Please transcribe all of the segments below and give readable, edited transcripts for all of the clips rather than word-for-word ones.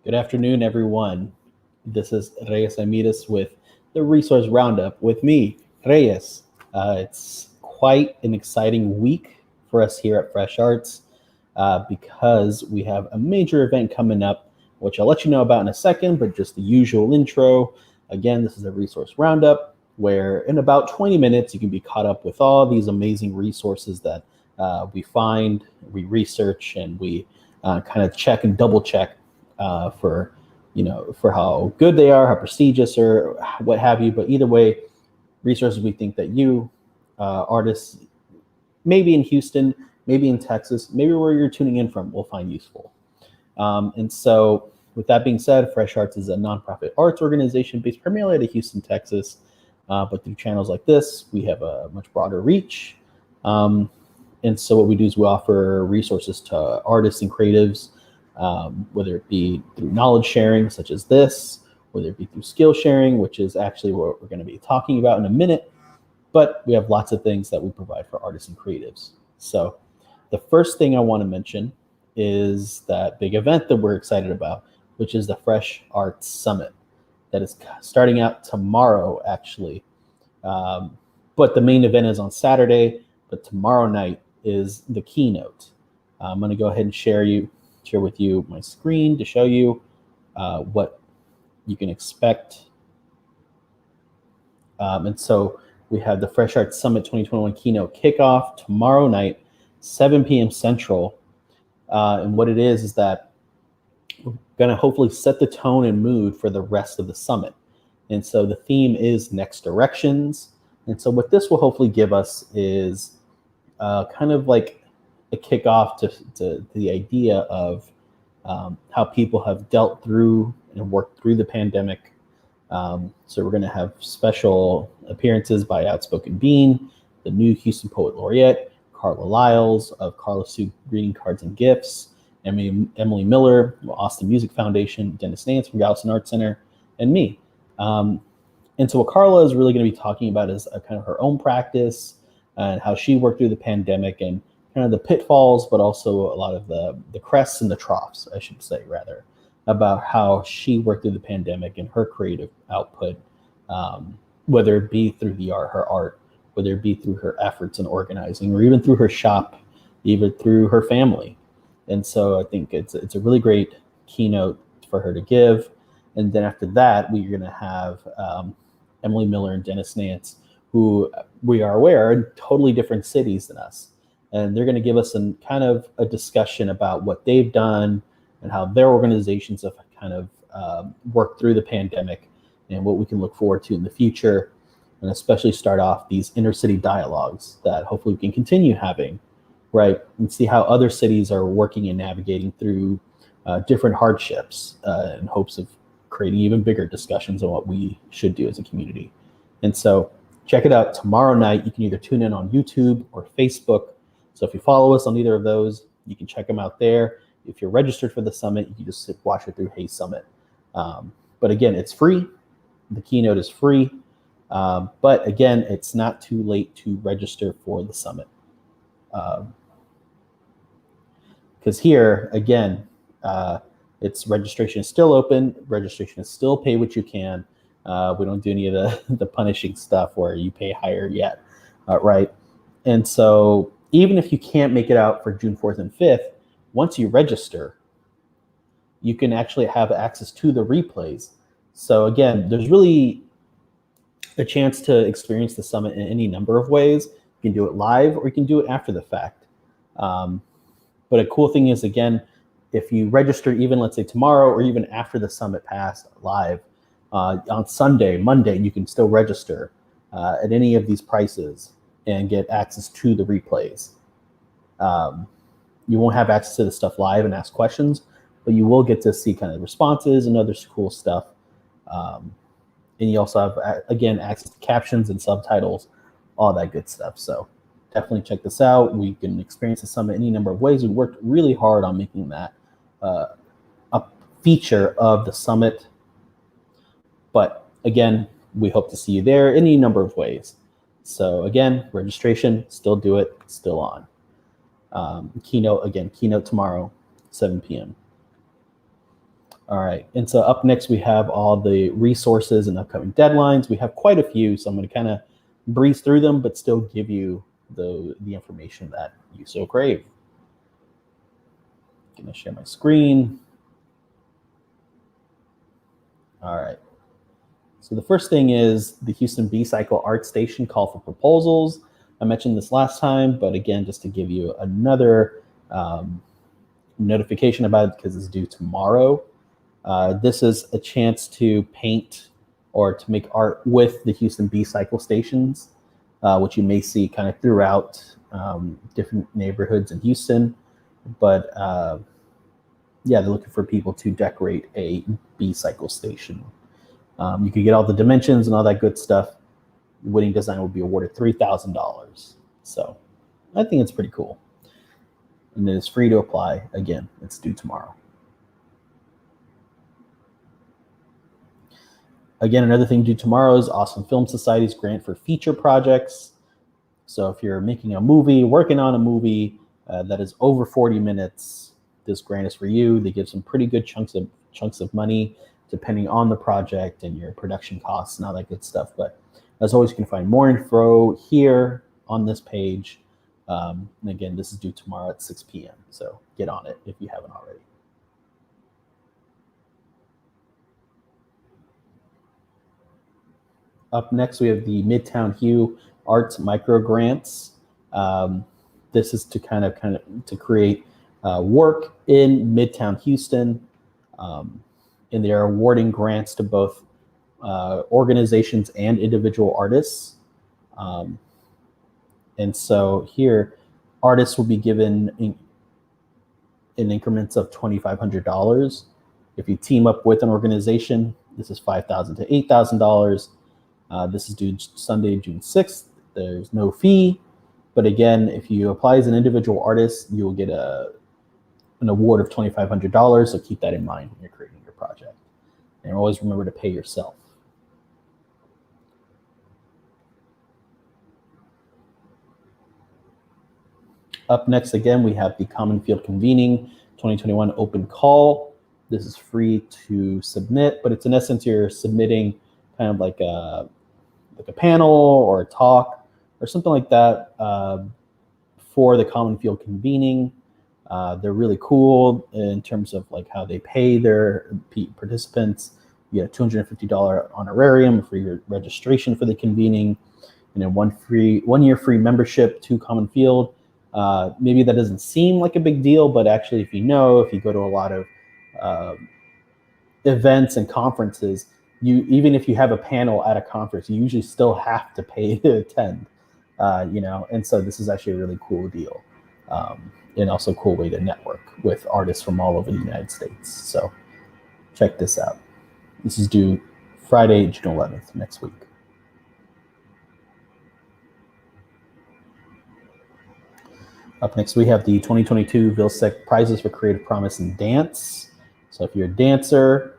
Good afternoon, everyone. This is Reyes Amidas with the Resource Roundup with me, Reyes. It's quite an exciting week for us here at Fresh Arts because we have a major event coming up, which I'll let you know about in a second, but just the usual intro. Again, this is a Resource Roundup where in about 20 minutes, you can be caught up with all these amazing resources that we find, we research, and we kind of check and double check for how good they are, how prestigious, or what have you. But either way, resources we think that you artists, maybe in Houston, maybe in Texas, maybe where you're tuning in from, will find useful. And so, with that being said, Fresh Arts is a nonprofit arts organization based primarily out of Houston, Texas. But through channels like this, we have a much broader reach. And so what we do is we offer resources to artists and creatives, whether it be through knowledge sharing, such as this, whether it be through skill sharing, which is actually what we're going to be talking about in a minute. But we have lots of things that we provide for artists and creatives. So the first thing I want to mention is that big event that we're excited about, which is the Fresh Arts Summit that is starting out tomorrow, actually. But the main event is on Saturday, but tomorrow night is the keynote. I'm going to go ahead and share with you my screen to show you what you can expect. And so we have the Fresh Arts Summit 2021 Keynote Kickoff tomorrow night, 7 p.m. Central. And what it is that we're going to hopefully set the tone and mood for the rest of the summit. And so the theme is Next Directions. And so what this will hopefully give us is kind of like a kickoff to the idea of how people have dealt through and worked through the pandemic. So we're going to have special appearances by Outspoken Bean, the new Houston Poet Laureate, Carla Lyles of Carla Sue Greeting Cards and Gifts, Emily Miller, Austin Music Foundation, Dennis Nance from Galveston Arts Center, and me. And so what Carla is really going to be talking about is kind of her own practice and how she worked through the pandemic and kind of the pitfalls, but also a lot of the crests and the troughs, I should say, rather, about how she worked through the pandemic and her creative output, whether it be through her art, whether it be through her efforts in organizing, or even through her shop, even through her family. And so I think it's a really great keynote for her to give. And then after that, we're going to have Emily Miller and Dennis Nance, who we are aware are in totally different cities than us. And they're going to give us kind of a discussion about what they've done and how their organizations have kind of worked through the pandemic and what we can look forward to in the future, and especially start off these intercity dialogues that hopefully we can continue having, right? And see how other cities are working and navigating through different hardships in hopes of creating even bigger discussions on what we should do as a community. And so check it out tomorrow night. You can either tune in on YouTube or Facebook. So if you follow us on either of those, you can check them out there. If you're registered for the summit, you can just watch it through Hey Summit. But again, it's free. The keynote is free. But again, it's not too late to register for the summit. Because here, again, its registration is still open. Registration is still pay what you can. We don't do any of the punishing stuff where you pay higher yet, right? And so even if you can't make it out for June 4th and 5th, once you register, you can actually have access to the replays. So again, there's really a chance to experience the summit in any number of ways. You can do it live or you can do it after the fact. But a cool thing is, again, if you register even, let's say tomorrow or even after the summit passed live, on Sunday, Monday, you can still register at any of these prices and get access to the replays. You won't have access to the stuff live and ask questions, but you will get to see kind of responses and other cool stuff. And you also have, again, access to captions and subtitles, all that good stuff. So definitely check this out. We can experience the summit any number of ways. We worked really hard on making that a feature of the summit. But again, we hope to see you there in any number of ways. So again, registration, still do it, still on. Keynote tomorrow, 7 p.m. All right, and so up next we have all the resources and upcoming deadlines. We have quite a few, so I'm going to kind of breeze through them, but still give you the information that you so crave. I'm going to share my screen. All right. So the first thing is the Houston B-Cycle Art Station call for proposals. I mentioned this last time, but again, just to give you another notification about it because it's due tomorrow. This is a chance to paint or to make art with the Houston B-Cycle stations, which you may see kind of throughout different neighborhoods in Houston. But yeah, they're looking for people to decorate a B-Cycle station. You can get all the dimensions and all that good stuff. Winning design will be awarded $3,000. So I think it's pretty cool. And it is free to apply. Again, it's due tomorrow. Again, another thing due tomorrow is Austin Film Society's grant for feature projects. So if you're making a movie, working on a movie that is over 40 minutes, this grant is for you. They give some pretty good chunks of money depending on the project and your production costs and all that good stuff. But as always, you can find more info here on this page. And again, this is due tomorrow at 6 p.m. So get on it if you haven't already. Up next, we have the Midtown Hue Arts Micro Grants. This is to kind of to create work in Midtown Houston. And they are awarding grants to both organizations and individual artists. And so here, artists will be given in increments of $2,500. If you team up with an organization, this is $5,000 to $8,000. This is due Sunday, June 6th. There's no fee. But again, if you apply as an individual artist, you will get an award of $2,500. So keep that in mind when you're creating your project. And always remember to pay yourself. Up next, again, we have the Common Field Convening 2021 open call. This is free to submit, but it's in essence you're submitting kind of like a panel or a talk or something like that for the Common Field Convening. They're really cool in terms of like how they pay their participants. You get a $250 honorarium for your registration for the convening, and then 1 year free membership to Common Field. Maybe that doesn't seem like a big deal, but actually, if you go to a lot of events and conferences, even if you have a panel at a conference, you usually still have to pay to attend. And so this is actually a really cool deal. And also a cool way to network with artists from all over the United States. So check this out. This is due Friday, June 11th, next week. Up next, we have the 2022 Vilsack Prizes for Creative Promise in Dance. So if you're a dancer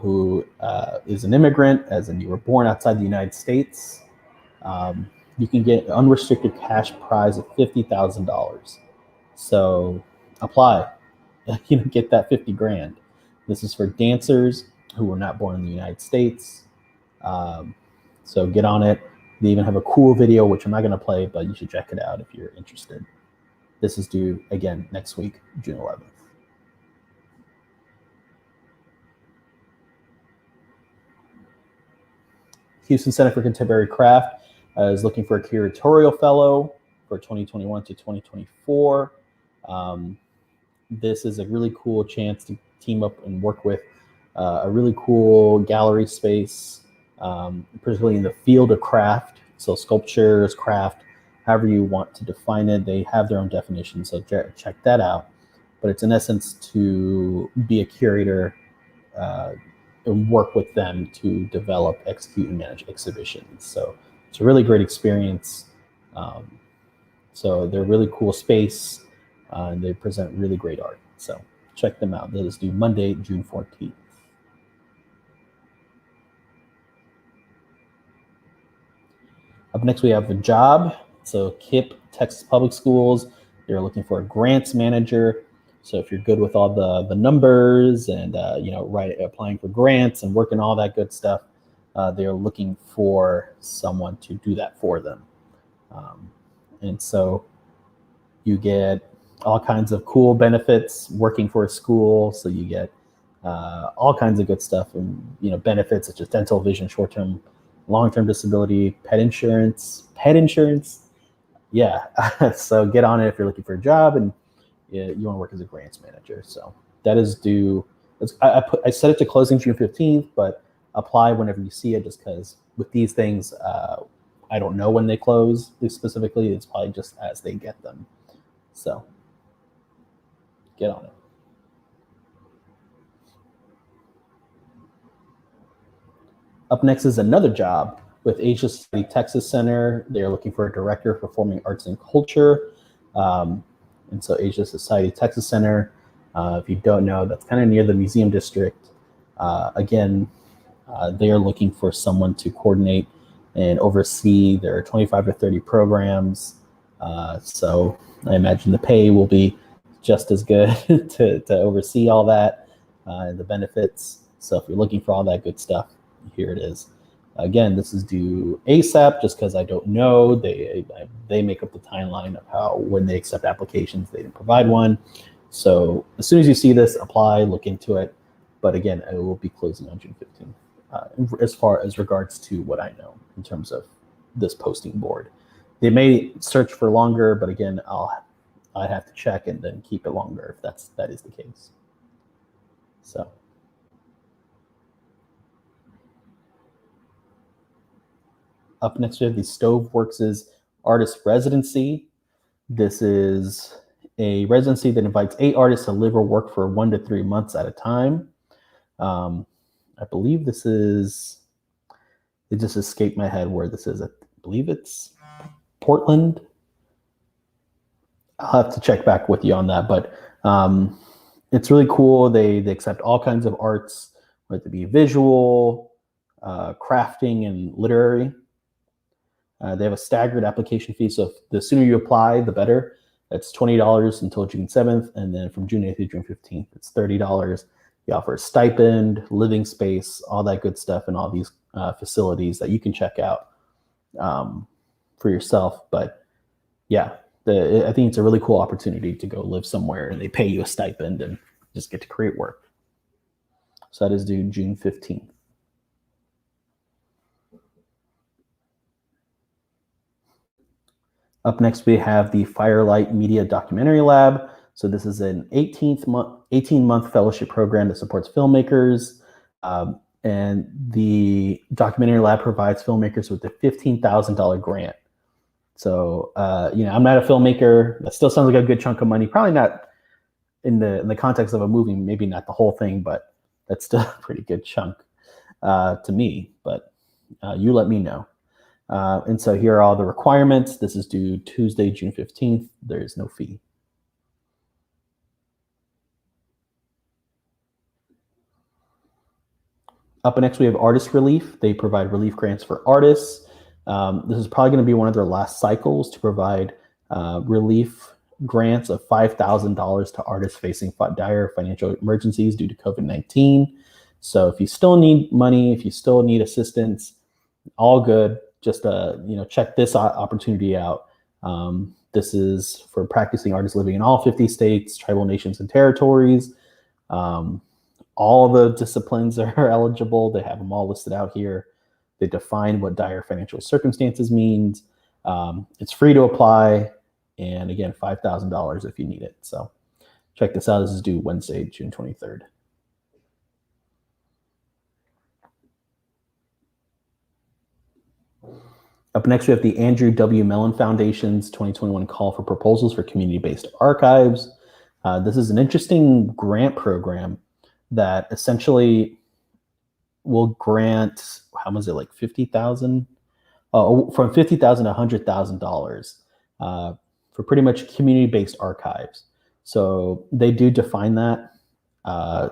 who is an immigrant, as in you were born outside the United States, you can get an unrestricted cash prize of $50,000. So apply, get that 50 grand. This is for dancers who were not born in the United States. So get on it. They even have a cool video, which I'm not going to play, but you should check it out if you're interested. This is due, again, next week, June 11th. Houston Center for Contemporary Craft is looking for a curatorial fellow for 2021 to 2024. This is a really cool chance to team up and work with a really cool gallery space, particularly in the field of craft. So sculptures, craft, however you want to define it. They have their own definition, so check that out. But it's in essence to be a curator and work with them to develop, execute, and manage exhibitions. So it's a really great experience. So they're a really cool space, and they present really great art. So check them out. That is due Monday, June 14th. Up next, we have a job. So KIPP, Texas Public Schools, they're looking for a grants manager. So if you're good with all the numbers and applying for grants and working all that good stuff, they're looking for someone to do that for them. And so you get all kinds of cool benefits working for a school. So you get all kinds of good stuff and benefits such as dental, vision, short-term, long-term disability, pet insurance. Yeah. So get on it if you're looking for a job and you want to work as a grants manager. So that is due. I set it to closing June 15th, but apply whenever you see it, just because with these things, I don't know when they close specifically. It's probably just as they get them. So get on it. Up next is another job with Asia Society Texas Center. They're looking for a director of performing arts and culture. And so Asia Society Texas Center, if you don't know, that's kind of near the museum district. Again, they are looking for someone to coordinate and oversee their 25 to 30 programs. So I imagine the pay will be just as good to oversee all that and the benefits. So if you're looking for all that good stuff, here it is. Again, this is due ASAP just because I don't know. They make up the timeline of when they accept applications, they didn't provide one. So as soon as you see this, apply, look into it. But again, it will be closing on June 15th. As far as regards to what I know in terms of this posting board. They may search for longer, but again, I have to check and then keep it longer if that is the case. So. Up next, we have the Stoveworks' Artist Residency. This is a residency that invites 8 artists to live or work for 1 to 3 months at a time. I believe this is, it just escaped my head where this is. I believe it's Portland. I'll have to check back with you on that, but it's really cool. They accept all kinds of arts, whether it be visual, crafting, and literary. They have a staggered application fee, so the sooner you apply, the better. It's $20 until June 7th, and then from June 8th to June 15th, it's $30. They offer a stipend, living space, all that good stuff, and all these facilities that you can check out for yourself. But yeah, I think it's a really cool opportunity to go live somewhere, and they pay you a stipend and just get to create work. So that is due June 15th. Up next, we have the Firelight Media Documentary Lab. So this is an 18-month fellowship program that supports filmmakers. And the Documentary Lab provides filmmakers with a $15,000 grant. So, I'm not a filmmaker. That still sounds like a good chunk of money. Probably not in the context of a movie, maybe not the whole thing, but that's still a pretty good chunk to me. But you let me know. And so here are all the requirements. This is due Tuesday, June 15th. There is no fee. Up next, we have Artist Relief. They provide relief grants for artists. This is probably going to be one of their last cycles to provide relief grants of $5,000 to artists facing dire financial emergencies due to COVID-19. So if you still need money, if you still need assistance, all good. Just check this opportunity out. This is for practicing artists living in all 50 states, tribal nations, and territories. All the disciplines are eligible. They have them all listed out here. They define what dire financial circumstances means. It's free to apply. And again, $5,000 if you need it. So check this out. This is due Wednesday, June 23rd. Up next, we have the Andrew W. Mellon Foundation's 2021 Call for Proposals for Community-Based Archives. This is an interesting grant program that essentially will grant, how much is it, like $50,000? From $50,000 to $100,000 for pretty much community-based archives. So they do define that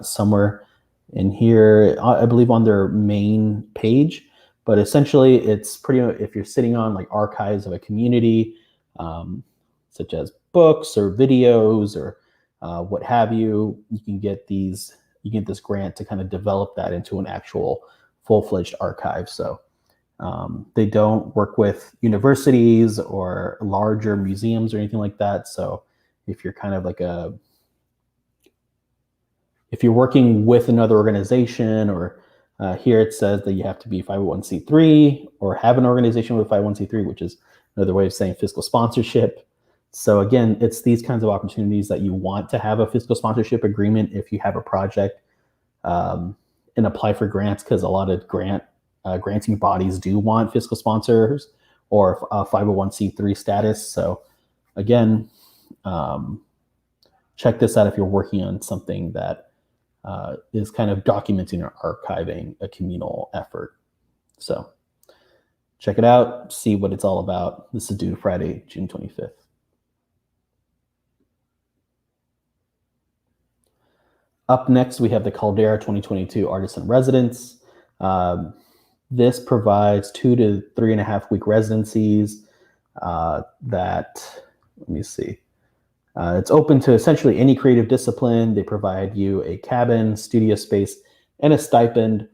somewhere in here, I believe on their main page. But essentially, it's pretty, if you're sitting on like archives of a community, such as books or videos or what have you. You can get this grant to kind of develop that into an actual full-fledged archive. So they don't work with universities or larger museums or anything like that. So if you're kind of like if you're working with another organization, or here it says that you have to be 501c3 or have an organization with 501c3, which is another way of saying fiscal sponsorship. So again, it's these kinds of opportunities that you want to have a fiscal sponsorship agreement if you have a project, and apply for grants, because a lot of granting bodies do want fiscal sponsors or 501c3 status. So again, check this out if you're working on something that is kind of documenting or archiving a communal effort. So check it out, see what it's all about. This is due Friday, June 25th. Up next, we have the Caldera 2022 Artists in Residence. This provides 2 to 3.5 week residencies let me see. It's open to essentially any creative discipline. They provide you a cabin, studio space, and a stipend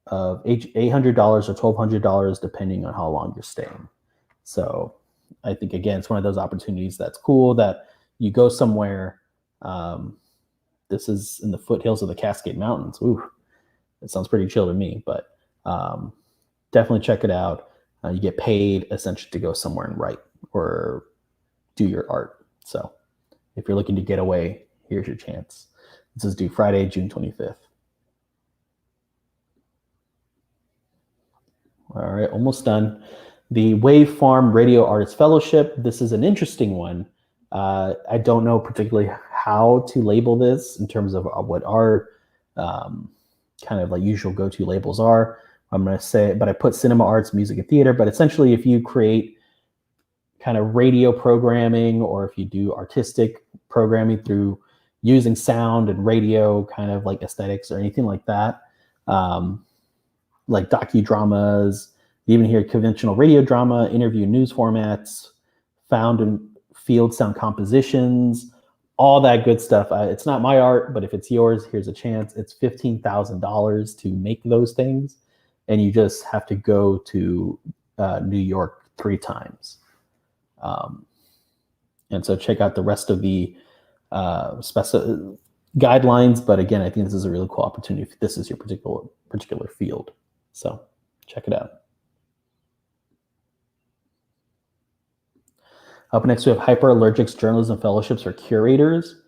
of $800 or $1,200, depending on how long you're staying. So I think, again, it's one of those opportunities that's cool that you go somewhere. This is in the foothills of the Cascade Mountains. Ooh, it sounds pretty chill to me, but definitely check it out. You get paid essentially to go somewhere and write or do your art. So if you're looking to get away, here's your chance. This is due Friday, June 25th. All right, almost done. The Wave Farm Radio Artist Fellowship. This is an interesting one. I don't know particularly how to label this in terms of what our kind of like usual go-to labels are. I'm going to say, but I put cinema arts, music, and theater. But essentially, if you create kind of radio programming, or if you do artistic programming through using sound and radio kind of like aesthetics or anything like that, like docudramas, even here conventional radio drama, interview news formats, found and field sound compositions, all that good stuff. It's not my art, but if it's yours, here's a chance. It's $15,000 to make those things, and you just have to go to New York 3 times. And so check out the rest of the guidelines. But again, I think this is a really cool opportunity if this is your particular field. So check it out. Up next, we have Hyperallergics Journalism Fellowships for Curators.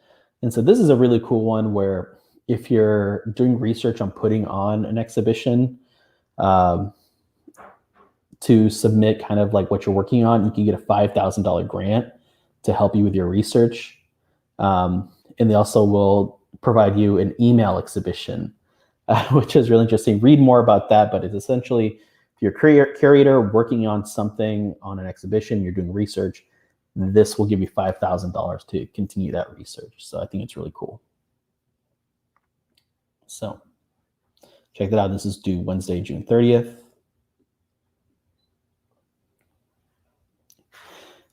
And so this is a really cool one where if you're doing research on putting on an exhibition, to submit kind of like what you're working on, you can get a $5,000 grant to help you with your research. And they also will provide you an email exhibition, which is really interesting. Read more about that, but it's essentially, if you're a curator working on something on an exhibition, you're doing research, this will give you $5,000 to continue that research. So I think it's really cool. So check that out. This is due Wednesday, June 30th.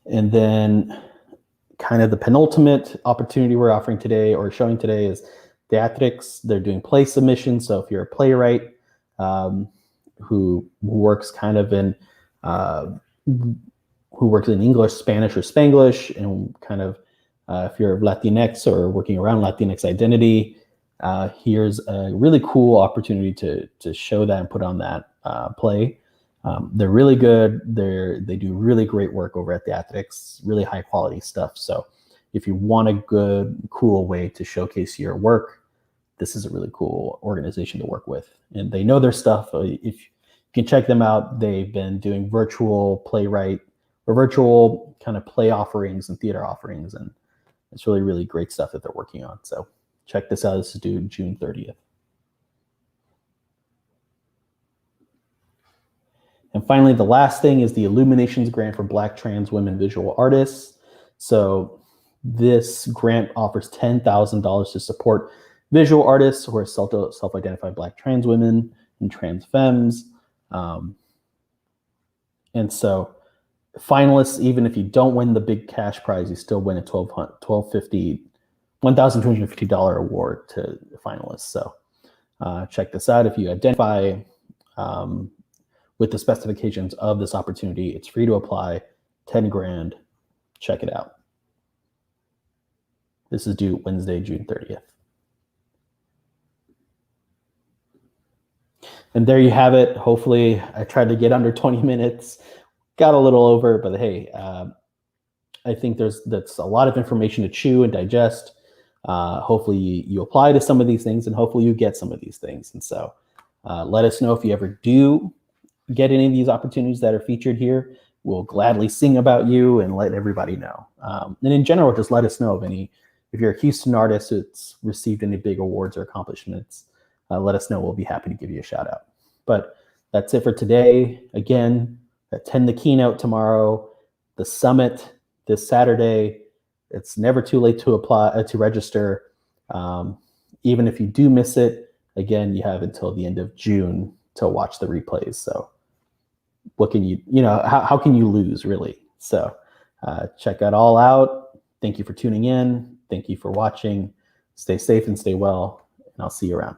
And then kind of the penultimate opportunity we're offering today or showing today is theatrics. They're doing play submissions. So if you're a playwright who works kind of in who works in English, Spanish, or Spanglish, and kind of if you're Latinx or working around Latinx identity, here's a really cool opportunity to show that and put on that play. They're really good. They do really great work over at Theatrics, really high quality stuff. So if you want a good, cool way to showcase your work, this is a really cool organization to work with. And they know their stuff. If you can check them out, they've been doing virtual playwright or virtual kind of play offerings and theater offerings. And it's really, really great stuff that they're working on. So check this out. This is due June 30th. And finally, the last thing is the Illuminations grant for Black trans women visual artists. So this grant offers $10,000 to support visual artists who are self-identified Black trans women and trans femmes. And so finalists, even if you don't win the big cash prize, you still win a $1,250 $1,250 award to the finalists. So check this out. If you identify with the specifications of this opportunity, it's free to apply, 10 grand. Check it out. This is due Wednesday, June 30th. And there you have it. Hopefully I tried to get under 20 minutes, got a little over, but hey, I think that's a lot of information to chew and digest. Hopefully you apply to some of these things, and hopefully you get some of these things. And so let us know if you ever do get any of these opportunities that are featured here. We'll gladly sing about you and let everybody know. And in general, just let us know if you're a Houston artist who's received any big awards or accomplishments. Let us know. We'll be happy to give you a shout out. But that's it for today. Again, attend the keynote tomorrow, the summit this Saturday. It's never too late to apply, to register. Even if you do miss it, again, you have until the end of June to watch the replays. So what can how can you lose, really? So check that all out. Thank you for tuning in. Thank you for watching. Stay safe and stay well, and I'll see you around.